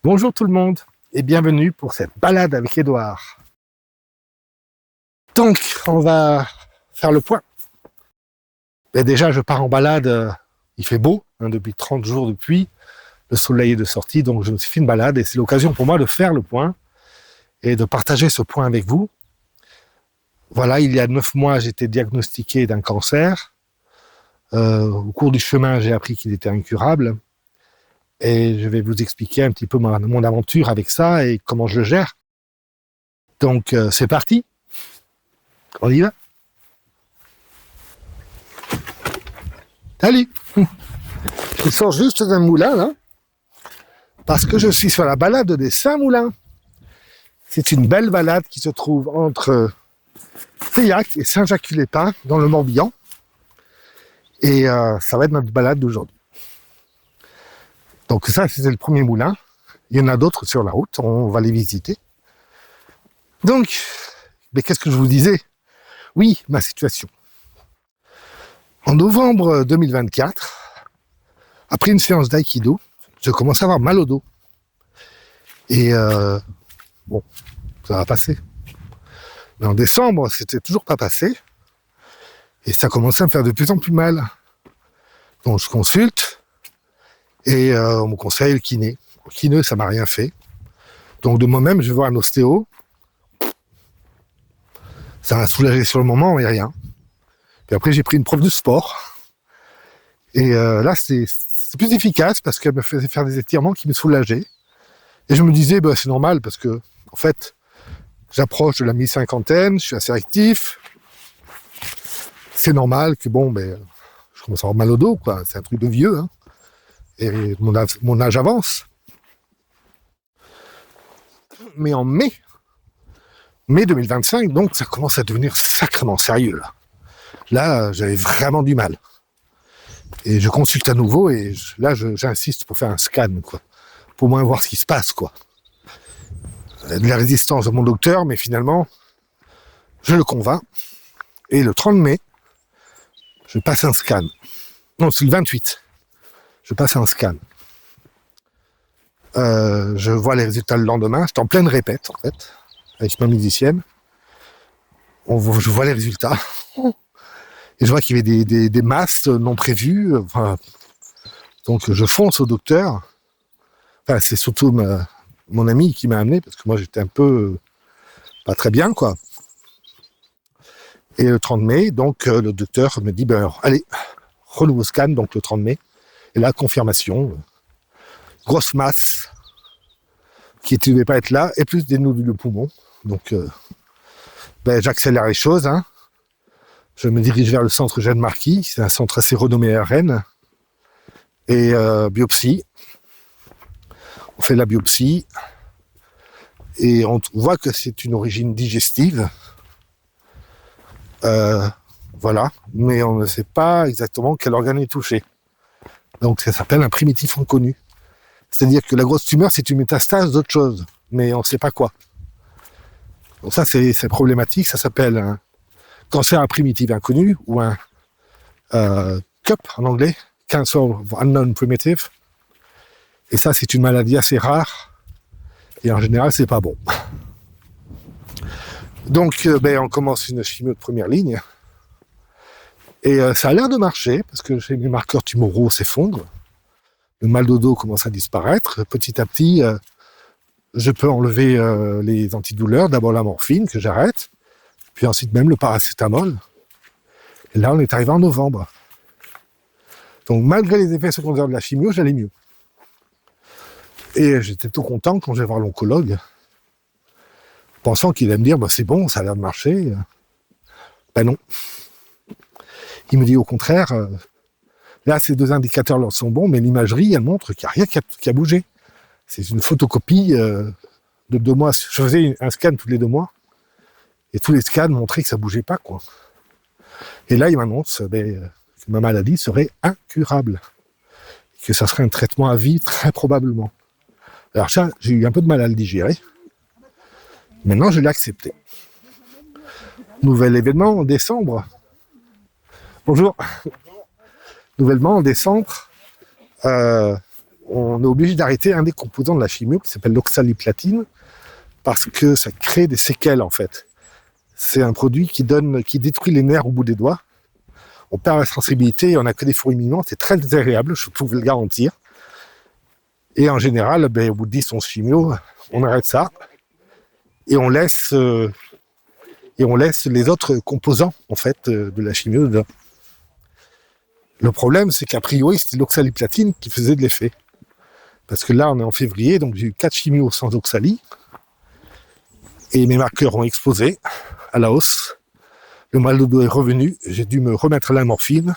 Bonjour tout le monde et bienvenue pour cette balade avec Édouard. Donc, on va faire le point. Et déjà, je pars en balade, il fait beau, depuis 30 jours de pluie, le soleil est de sortie, donc je me suis fait une balade et c'est l'occasion pour moi de faire le point et de partager ce point avec vous. Voilà, il y a 9 mois, j'ai été diagnostiqué d'un cancer. Au cours du chemin, j'ai appris qu'il était incurable. Et je vais vous expliquer un petit peu mon aventure avec ça et comment je le gère. Donc, c'est parti. On y va. Salut. Je sors juste d'un moulin, là, parce que je suis sur la balade des Saint-Moulins. C'est une belle balade qui se trouve entre Seillac et Saint-Jacques-du-Lépin, dans le Morbihan. Et ça va être notre balade d'aujourd'hui. Donc ça, c'était le premier moulin. Il y en a d'autres sur la route, on va les visiter. Donc, mais qu'est-ce que je vous disais ? Oui, ma situation. En novembre 2024, après une séance d'aïkido, je commence à avoir mal au dos. Et bon, ça va passer. Mais en décembre, c'était toujours pas passé. Et ça commençait à me faire de plus en plus mal. Donc je consulte et on me conseille le kiné. Le kiné, ça m'a rien fait. Donc de moi-même, je vais voir un ostéo. Ça m'a soulagé sur le moment, mais rien. Puis après, j'ai pris une prof de sport. Et là, c'est plus efficace parce qu'elle me faisait faire des étirements qui me soulageaient. Et je me disais, c'est normal parce que, en fait, j'approche de la mi-cinquantaine, je suis assez actif. C'est normal que, je commence à avoir mal au dos, quoi. C'est un truc de vieux, hein. Et mon âge avance. Mais en mai 2025, donc, ça commence à devenir sacrément sérieux, là. Là, j'avais vraiment du mal. Et je consulte à nouveau et j'insiste pour faire un scan, quoi. Pour au moins voir ce qui se passe, quoi. Il y a de la résistance de mon docteur, mais finalement, je le convainc. Et le 30 mai, je passe un scan. Non, c'est le 28. Je passe un scan. Je vois les résultats le lendemain. J'étais en pleine répète, en fait, avec ma musicienne. Je vois les résultats. Et je vois qu'il y avait des masses non prévues. Donc, je fonce au docteur. Enfin, c'est surtout mon ami qui m'a amené, parce que moi, j'étais un peu pas très bien, quoi. Et le 30 mai, donc, le docteur me dit, allez, renouveau scan, donc le 30 mai. Et là, confirmation, grosse masse qui ne devait pas être là, et plus des nodules au poumon. Donc, j'accélère les choses, hein. Je me dirige vers le centre Jeanne Marquis, c'est un centre assez renommé à Rennes. Et biopsie. On fait la biopsie. Et on voit que c'est une origine digestive. Voilà. Mais on ne sait pas exactement quel organe est touché. Donc ça s'appelle un primitif inconnu. C'est-à-dire que la grosse tumeur, c'est une métastase d'autre chose. Mais on ne sait pas quoi. Donc ça, c'est problématique. Ça s'appelle un cancer à primitive inconnu ou un CUP en anglais, Cancer of Unknown Primitive. Et ça, c'est une maladie assez rare. Et en général, c'est pas bon. Donc, on commence une chimio de première ligne. Et ça a l'air de marcher, parce que mes marqueurs tumoraux s'effondrent. Le mal de dos commence à disparaître. Petit à petit, je peux enlever les antidouleurs. D'abord la morphine, que j'arrête. Puis ensuite même le paracétamol. Et là, on est arrivé en novembre. Donc, malgré les effets secondaires de la chimio, j'allais mieux. Et j'étais tout content quand je vais voir l'oncologue, pensant qu'il allait me dire, c'est bon, ça a l'air de marcher. Non. Il me dit au contraire, là, ces deux indicateurs sont bons, mais l'imagerie, elle montre qu'il n'y a rien qui a bougé. C'est une photocopie de 2 mois. Je faisais un scan tous les 2 mois, et tous les scans montraient que ça ne bougeait pas, quoi. Et là, il m'annonce que ma maladie serait incurable, et que ça serait un traitement à vie, très probablement. Alors ça, j'ai eu un peu de mal à le digérer. Maintenant, je l'ai accepté. Nouvel événement en décembre. Bonjour. Nouvellement, en décembre, on est obligé d'arrêter un des composants de la chimio qui s'appelle l'oxaliplatine parce que ça crée des séquelles en fait. C'est un produit qui détruit les nerfs au bout des doigts. On perd la sensibilité et on n'a que des fourmillements. C'est très désagréable, je peux vous le garantir. Et en général, au bout de 10 11 chimio, on arrête ça et on laisse les autres composants en fait de la chimio dedans. Le problème, c'est qu'a priori, c'était l'oxaliplatine qui faisait de l'effet. Parce que là, on est en février, donc j'ai eu 4 chimios sans oxali. Et mes marqueurs ont explosé à la hausse. Le mal de dos est revenu. J'ai dû me remettre à la morphine.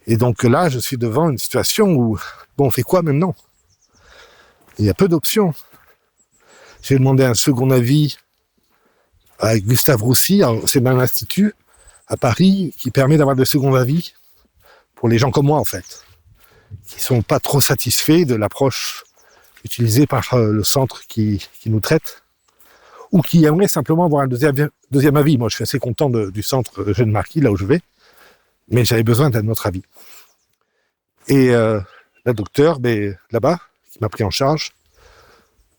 Et donc là, je suis devant une situation où, bon, on fait quoi maintenant? Il y a peu d'options. J'ai demandé un second avis à Gustave Roussy. C'est un institut à Paris qui permet d'avoir des seconds avis pour les gens comme moi, en fait, qui sont pas trop satisfaits de l'approche utilisée par le centre qui nous traite, ou qui aimeraient simplement avoir un deuxième avis. Moi, je suis assez content du centre Jeune Marquis, là où je vais, mais j'avais besoin d'un autre avis. Et la docteure, là-bas, qui m'a pris en charge,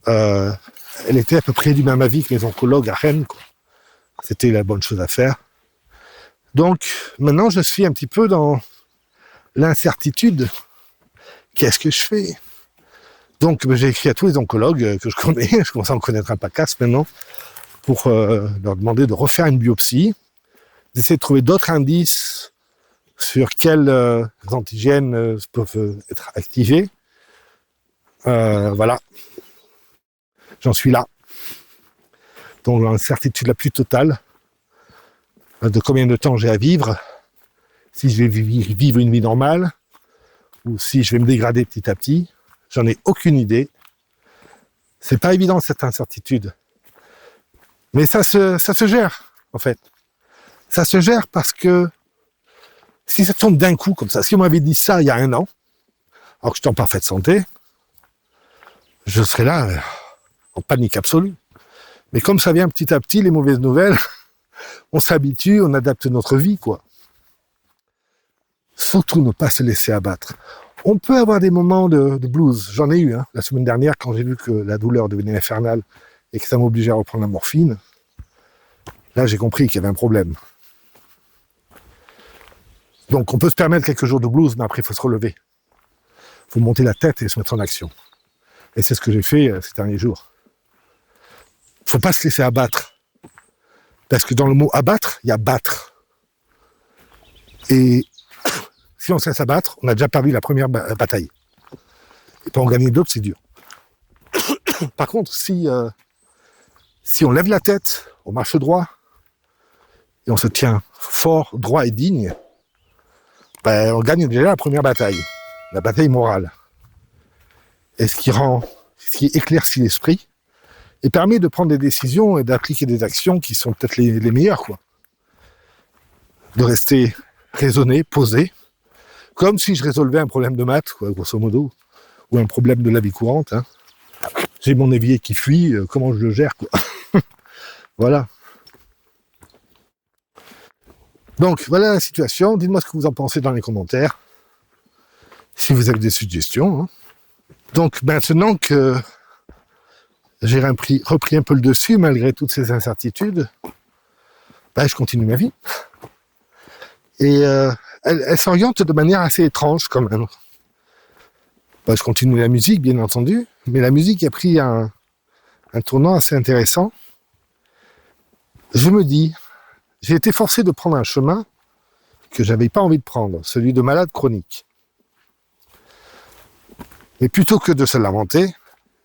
elle était à peu près du même avis que les oncologues à Rennes, quoi. C'était la bonne chose à faire. Donc, maintenant, je suis un petit peu dans l'incertitude. Qu'est-ce que je fais? Donc, j'ai écrit à tous les oncologues que je connais, je commence à en connaître un pacasse maintenant, pour leur demander de refaire une biopsie, d'essayer de trouver d'autres indices sur quels antigènes peuvent être activés. Voilà. J'en suis là. Donc, l'incertitude la plus totale de combien de temps j'ai à vivre, si je vais vivre une vie normale, ou si je vais me dégrader petit à petit, j'en ai aucune idée. C'est pas évident cette incertitude. Mais ça se gère, en fait. Ça se gère parce que si ça tombe d'un coup comme ça, si on m'avait dit ça il y a 1 an, alors que j'étais en parfaite santé, je serais là en panique absolue. Mais comme ça vient petit à petit, les mauvaises nouvelles, on s'habitue, on adapte notre vie, quoi. Surtout ne pas se laisser abattre. On peut avoir des moments de blues. J'en ai eu, la semaine dernière, quand j'ai vu que la douleur devenait infernale et que ça m'obligeait à reprendre la morphine. Là, j'ai compris qu'il y avait un problème. Donc, on peut se permettre quelques jours de blues, mais après, il faut se relever. Il faut monter la tête et se mettre en action. Et c'est ce que j'ai fait ces derniers jours. Il ne faut pas se laisser abattre. Parce que dans le mot abattre, il y a battre. Et si on se laisse abattre, on a déjà perdu la première bataille. Et pour en gagner d'autres, c'est dur. Par contre, si on lève la tête, on marche droit, et on se tient fort, droit et digne, on gagne déjà la première bataille, la bataille morale. Et ce qui éclaircit l'esprit, et permet de prendre des décisions et d'appliquer des actions qui sont peut-être les meilleures, quoi. De rester raisonné, posé, comme si je résolvais un problème de maths, quoi, grosso modo, ou un problème de la vie courante. J'ai mon évier qui fuit, comment je le gère, quoi. Voilà. Donc, voilà la situation. Dites-moi ce que vous en pensez dans les commentaires, si vous avez des suggestions. Donc, maintenant que j'ai repris un peu le dessus, malgré toutes ces incertitudes, je continue ma vie. Et elle s'oriente de manière assez étrange, quand même. Je continue la musique, bien entendu, mais la musique a pris un tournant assez intéressant. Je me dis, j'ai été forcé de prendre un chemin que j'avais pas envie de prendre, celui de malade chronique. Mais plutôt que de se lamenter,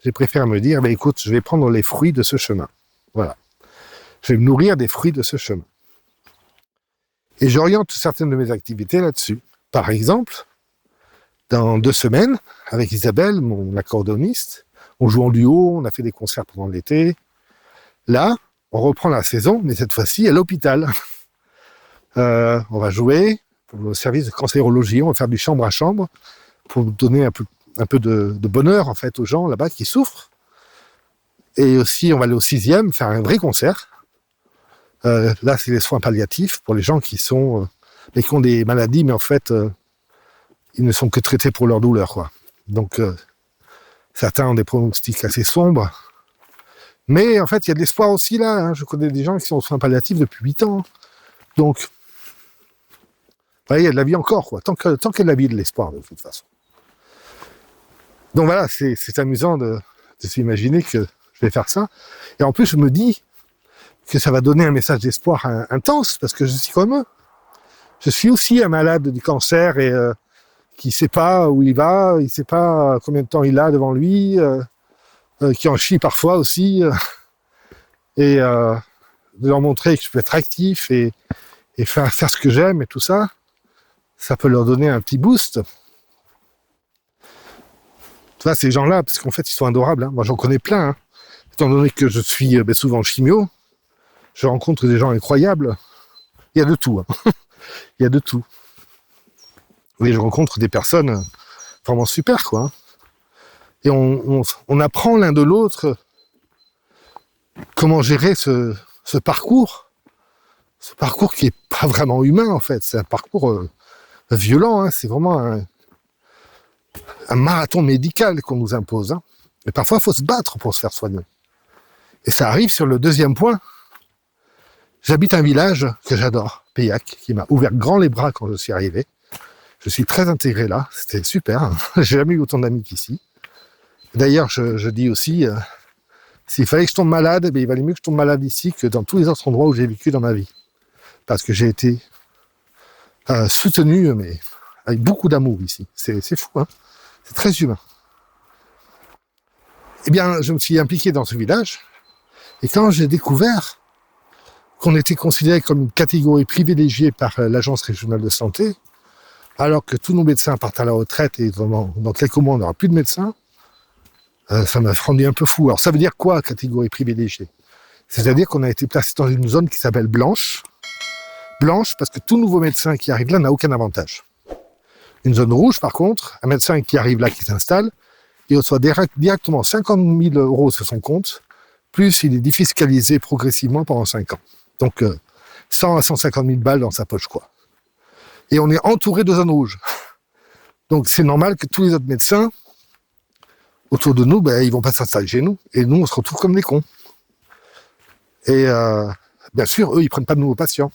j'ai préféré me dire, écoute, je vais prendre les fruits de ce chemin. Voilà. Je vais me nourrir des fruits de ce chemin. Et j'oriente certaines de mes activités là-dessus. Par exemple, dans 2 semaines, avec Isabelle, mon accordéoniste, on joue en duo, on a fait des concerts pendant l'été. Là, on reprend la saison, mais cette fois-ci à l'hôpital. On va jouer pour le service de cancérologie, on va faire du chambre à chambre pour donner un peu de bonheur en fait aux gens là-bas qui souffrent. Et aussi, on va aller au 6e faire un vrai concert. Là, c'est les soins palliatifs pour les gens qui ont des maladies, mais en fait, ils ne sont que traités pour leur douleur, quoi. Donc, certains ont des pronostics assez sombres. Mais en fait, il y a de l'espoir aussi là. Hein. Je connais des gens qui sont aux soins palliatifs depuis 8 ans. Donc, il y a de la vie encore, quoi. Tant qu'il y a de la vie, de l'espoir, de toute façon. Donc voilà, c'est amusant de s'imaginer que je vais faire ça. Et en plus, je me dis que ça va donner un message d'espoir intense, parce que je suis comme eux. Je suis aussi un malade du cancer et qui ne sait pas où il va, il ne sait pas combien de temps il a devant lui, qui en chie parfois aussi. Et de leur montrer que je peux être actif et faire ce que j'aime et tout ça, ça peut leur donner un petit boost. Tu vois, ces gens-là, parce qu'en fait, ils sont adorables. Hein. Moi, j'en connais plein. Hein. Étant donné que je suis souvent chimio, je rencontre des gens incroyables. Il y a de tout. Hein. Il y a de tout. Et je rencontre des personnes vraiment super, quoi. Hein. Et on apprend l'un de l'autre comment gérer ce parcours. Ce parcours qui est pas vraiment humain, en fait. C'est un parcours violent. Hein. C'est vraiment un marathon médical qu'on nous impose. Hein. Et parfois, il faut se battre pour se faire soigner. Et ça arrive sur le deuxième point. J'habite un village que j'adore, Paillac, qui m'a ouvert grand les bras quand je suis arrivé. Je suis très intégré là, c'était super. Hein. J'ai jamais eu autant d'amis qu'ici. D'ailleurs, je dis aussi, s'il fallait que je tombe malade, il valait mieux que je tombe malade ici que dans tous les autres endroits où j'ai vécu dans ma vie. Parce que j'ai été soutenu, mais avec beaucoup d'amour ici. C'est fou, hein. C'est très humain. Eh bien, je me suis impliqué dans ce village, et quand j'ai découvert qu'on était considéré comme une catégorie privilégiée par l'Agence régionale de santé, alors que tous nos médecins partent à la retraite et dans quelques mois, on n'aura plus de médecins, ça m'a rendu un peu fou. Alors, ça veut dire quoi, catégorie privilégiée ? C'est-à-dire qu'on a été placé dans une zone qui s'appelle blanche. Blanche, parce que tout nouveau médecin qui arrive là n'a aucun avantage. Une zone rouge, par contre, un médecin qui arrive là, qui s'installe, il reçoit directement 50 000 € sur son compte, plus il est défiscalisé progressivement pendant 5 ans. Donc, 100 à 150 000 balles dans sa poche, quoi. Et on est entouré de zones rouges. Donc, c'est normal que tous les autres médecins autour de nous, ils vont pas s'installer chez nous. Et nous, on se retrouve comme des cons. Et bien sûr, eux, ils prennent pas de nouveaux patients.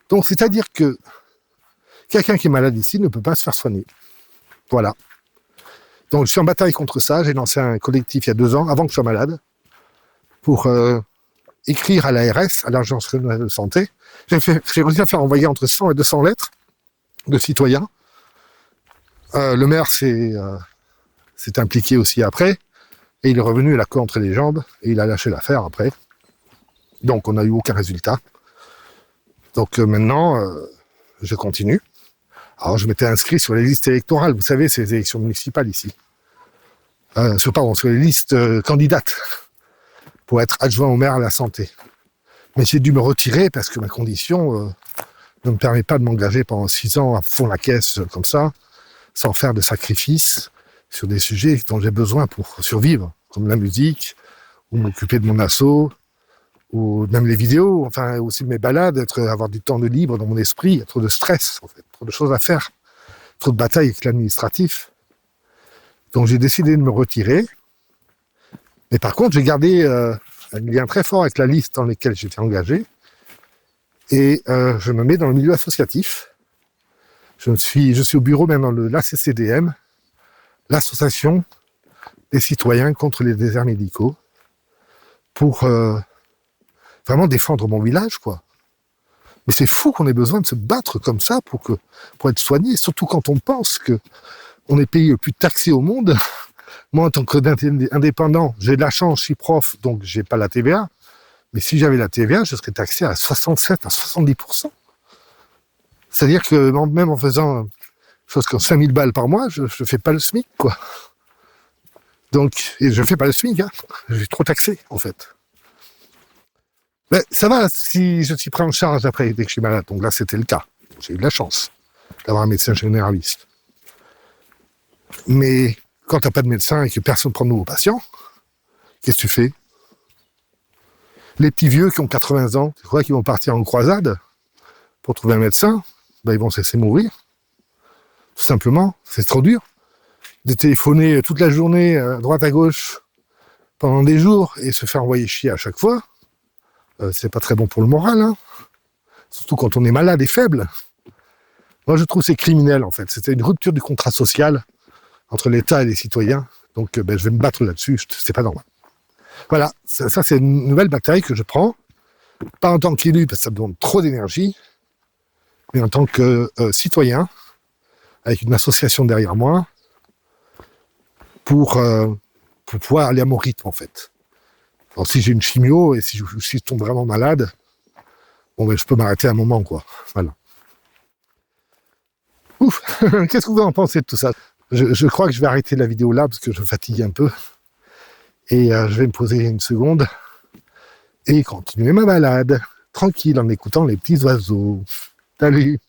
Donc, c'est-à-dire que quelqu'un qui est malade ici ne peut pas se faire soigner. Voilà. Donc, je suis en bataille contre ça. J'ai lancé un collectif il y a 2 ans, avant que je sois malade, pour écrire à l'ARS, à l'Agence régionale de santé. J'ai réussi à faire envoyer entre 100 et 200 lettres de citoyens. Le maire s'est impliqué aussi après, et il est revenu la queue entre les jambes, et il a lâché l'affaire après. Donc, on n'a eu aucun résultat. Donc, maintenant, je continue. Alors, je m'étais inscrit sur les listes électorales. Vous savez, c'est les élections municipales ici. Sur les listes candidates pour être adjoint au maire à la santé. Mais j'ai dû me retirer parce que ma condition ne me permet pas de m'engager pendant 6 ans à fond la caisse comme ça, sans faire de sacrifices sur des sujets dont j'ai besoin pour survivre, comme la musique, ou m'occuper de mon asso, ou même les vidéos, enfin aussi mes balades, avoir du temps de libre dans mon esprit. Il y a trop de stress, en fait, trop de choses à faire, trop de batailles avec l'administratif. Donc j'ai décidé de me retirer. Mais par contre, j'ai gardé un lien très fort avec la liste dans laquelle j'étais engagé. Et je me mets dans le milieu associatif. Je suis au bureau maintenant de l'ACCDM, l'association des citoyens contre les déserts médicaux, pour vraiment défendre mon village, quoi. Mais c'est fou qu'on ait besoin de se battre comme ça pour être soigné, surtout quand on pense que on est le pays le plus taxé au monde. Moi, en tant qu'indépendant, j'ai de la chance, je suis prof, donc j'ai pas la TVA. Mais si j'avais la TVA, je serais taxé à 67 à 70%. C'est-à-dire que même en faisant chose comme 5 000 balles par mois, je fais pas le SMIC, quoi. Donc, et je fais pas le SMIC, hein. Je suis trop taxé, en fait. Mais ça va si je suis pris en charge après, dès que je suis malade. Donc là, c'était le cas. J'ai eu de la chance d'avoir un médecin généraliste. Mais quand t'as pas de médecin et que personne ne prend de nouveaux patients, qu'est-ce que tu fais ? Les petits vieux qui ont 80 ans, tu crois qu'ils vont partir en croisade pour trouver un médecin ? Ils vont se laisser mourir. Tout simplement, c'est trop dur. de téléphoner toute la journée à droite à gauche pendant des jours et se faire envoyer chier à chaque fois, c'est pas très bon pour le moral, hein. Surtout quand on est malade et faible. Moi, je trouve que c'est criminel, en fait. C'était une rupture du contrat social entre l'État et les citoyens. Donc, je vais me battre là-dessus. C'est pas normal. Voilà, ça c'est une nouvelle bataille que je prends. Pas en tant qu'élu, parce que ça me demande trop d'énergie, mais en tant que citoyen, avec une association derrière moi, pour pouvoir aller à mon rythme, en fait. Alors, si j'ai une chimio et si je tombe vraiment malade, bon, je peux m'arrêter un moment, quoi. Voilà. Ouf. Qu'est-ce que vous en pensez de tout ça? Je crois que je vais arrêter la vidéo là, parce que je fatigue un peu. Et je vais me poser une seconde et continuer ma balade, tranquille, en écoutant les petits oiseaux. Salut!